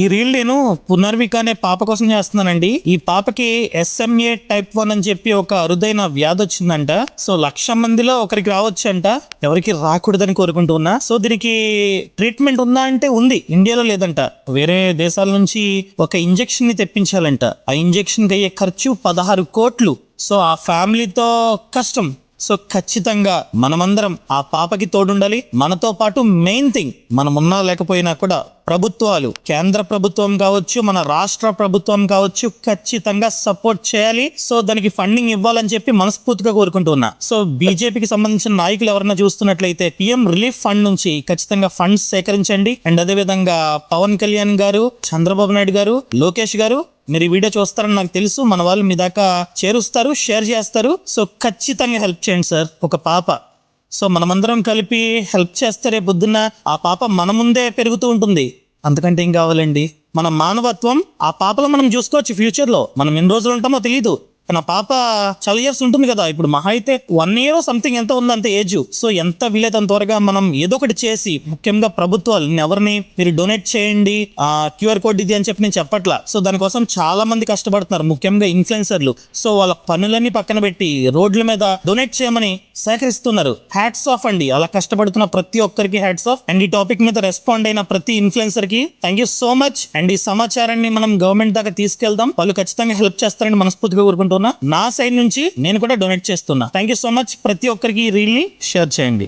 ఈ రీల్ నేను పునర్విక అనే పాప కోసం చేస్తున్నానండి. ఈ పాపకి SMA type 1 అని చెప్పి ఒక అరుదైన వ్యాధి వచ్చిందంట. సో 1,00,000 మందిలో ఒకరికి రావచ్చంట, ఎవరికి రాకూడదని కోరుకుంటున్నా. సో దీనికి ట్రీట్మెంట్ ఉందా అంటే ఉంది, ఇండియాలో లేదంట. వేరే దేశాల నుంచి ఒక ఇంజెక్షన్ ని తెప్పించాలంట. ఆ ఇంజెక్షన్ కి అయ్యే ఖర్చు 16 కోట్లు. సో ఆ ఫ్యామిలీతో కష్టం. సో ఖచ్చితంగా మనమందరం ఆ పాపకి తోడుండాలి. మనతో పాటు మెయిన్ థింగ్, మనం ఉన్నా లేకపోయినా కూడా ప్రభుత్వాలు, కేంద్ర ప్రభుత్వం కావచ్చు, మన రాష్ట్ర ప్రభుత్వం కావచ్చు, ఖచ్చితంగా సపోర్ట్ చేయాలి. సో దానికి ఫండింగ్ ఇవ్వాలని చెప్పి మనస్ఫూర్తిగా కోరుకుంటున్నా. సో బీజేపీకి సంబంధించిన నాయకులు ఎవరైనా చూస్తున్నట్లయితే PM రిలీఫ్ ఫండ్ నుంచి ఖచ్చితంగా ఫండ్స్ సేకరించండి. అండ్ అదే విధంగా పవన్ కళ్యాణ్ గారు, చంద్రబాబు నాయుడు గారు, లోకేష్ గారు, మీరు ఈ వీడియో చూస్తారని నాకు తెలుసు. మన వాళ్ళు మీ దాకా చేరుస్తారు, షేర్ చేస్తారు. సో ఖచ్చితంగా హెల్ప్ చేయండి సార్. ఒక పాప, సో మనమందరం కలిపి హెల్ప్ చేస్తే రేపు పొద్దున్న ఆ పాప మన ముందే పెరుగుతూ ఉంటుంది. అంతకంటే ఏం కావాలండి? మన మానవత్వం ఆ పాపలో మనం చూసుకోవచ్చు. ఫ్యూచర్ లో మనం ఎన్ని రోజులు ఉంటామో తెలియదు, కానీ ఆ పాప చాలా ఇయర్స్ ఉంటుంది కదా. ఇప్పుడు మహా అయితే 1 year సంథింగ్ ఎంత ఉంది అంత ఏజ్. సో ఎంత వీలైతే అంత త్వరగా మనం ఏదో ఒకటి చేసి, ముఖ్యంగా ప్రభుత్వాలు, ఎవరిని మీరు డొనేట్ చేయండి, QR కోడ్ ఇది అని చెప్పి నేను చెప్పట్లా. సో దానికోసం చాలా మంది కష్టపడుతున్నారు, ముఖ్యంగా ఇన్ఫ్లుయెన్సర్లు. సో వాళ్ళ పనులన్నీ పక్కన పెట్టి రోడ్ల మీద డొనేట్ చేయమని సేకరిస్తున్నారు. హ్యాట్స్ ఆఫ్ అండి, అలా కష్టపడుతున్న ప్రతి ఒక్కరికి హ్యాట్స్ ఆఫ్. అండ్ ఈ టాపిక్ మీద రెస్పాండ్ అయిన ప్రతి ఇన్ఫ్లుయెన్సర్ కి thank you so much. And ఈ సమాచారాన్ని మనం గవర్నమెంట్ దాకా తీసుకెళ్దాం. వాళ్ళు ఖచ్చితంగా హెల్ప్ చేస్తారని మనస్ఫూర్తిగా కోరుకుంటున్నా. నా సైడ్ నుంచి నేను కూడా డొనేట్ చేస్తున్నా. Thank you so much. ప్రతి ఒక్కరికి ఈ రీల్ ని షేర్ చేయండి.